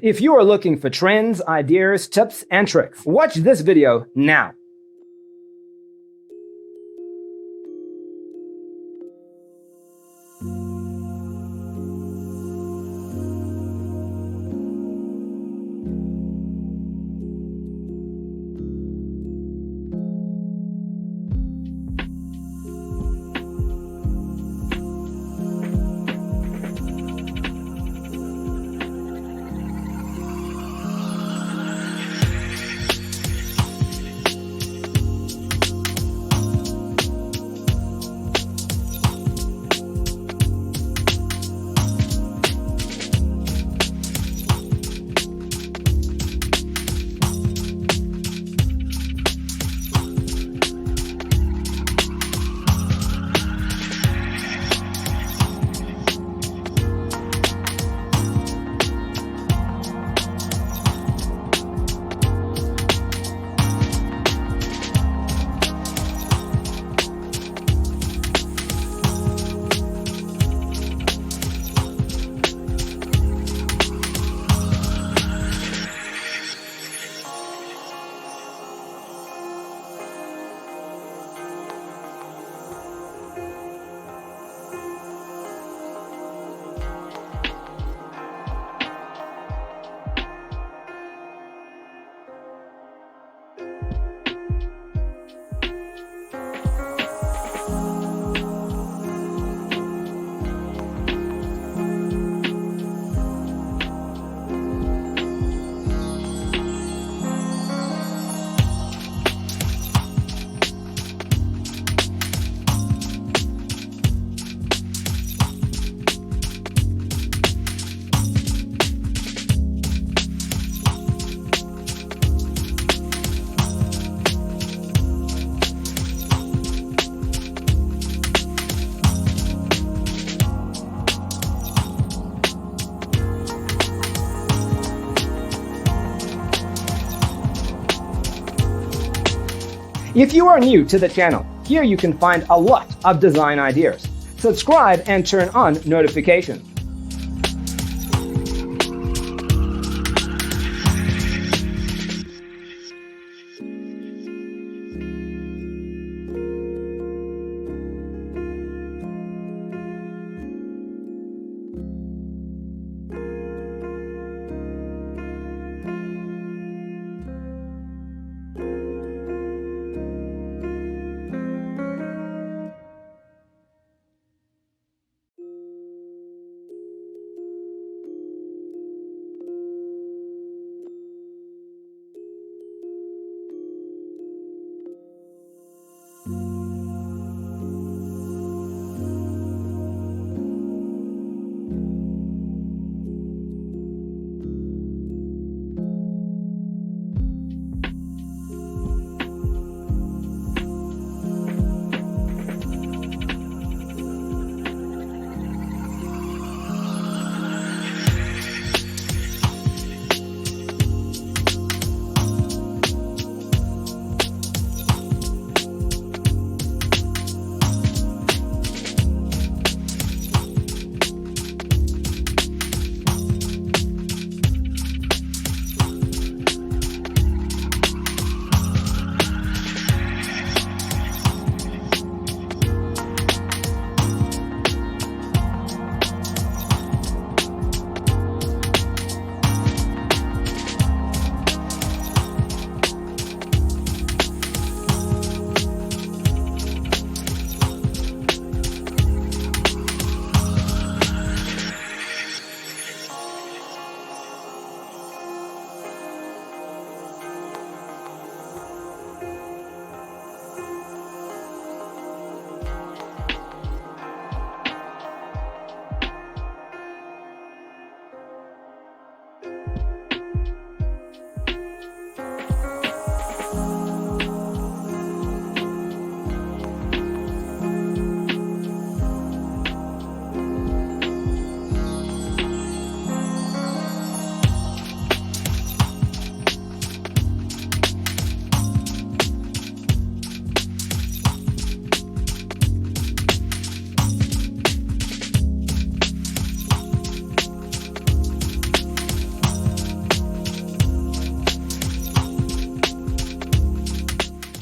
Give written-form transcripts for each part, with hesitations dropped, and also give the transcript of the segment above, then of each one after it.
If you are looking for trends, ideas, tips, and tricks, watch this video now. If you are new to the channel, here you can find a lot of design ideas. Subscribe and turn on notifications.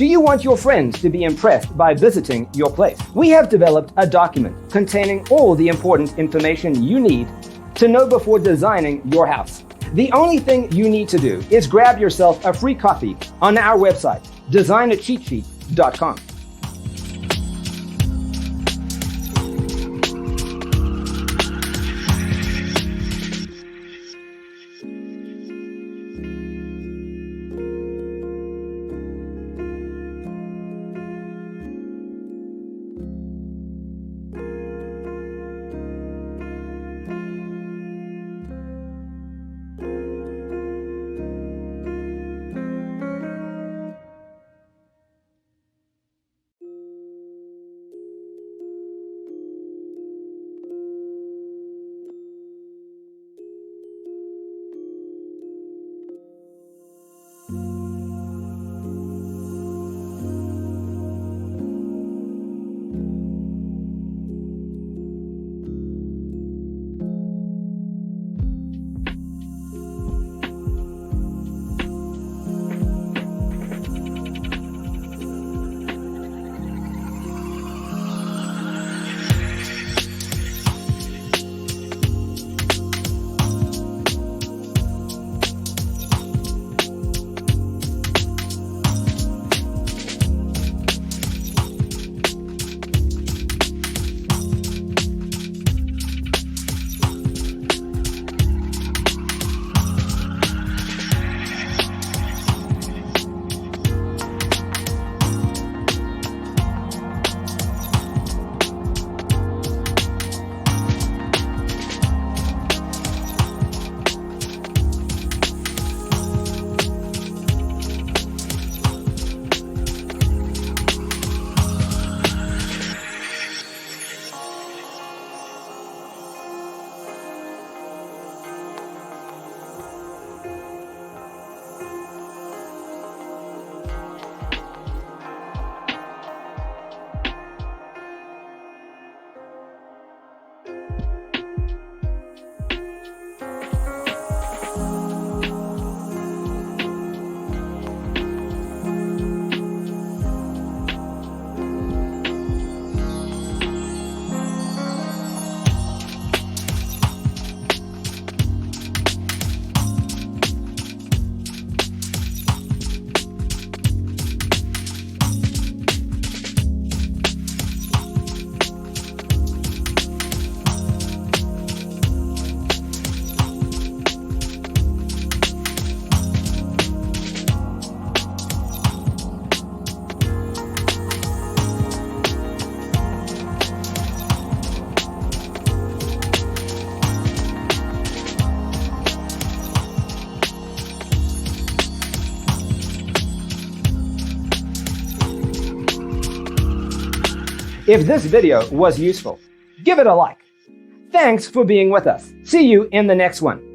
Do you want your friends to be impressed by visiting your place? We have developed a document containing all the important information you need to know before designing your house. The only thing you need to do is grab yourself a free copy on our website, designacheatsheet.com. If this video was useful, give it a like. Thanks for being with us. See you in the next one.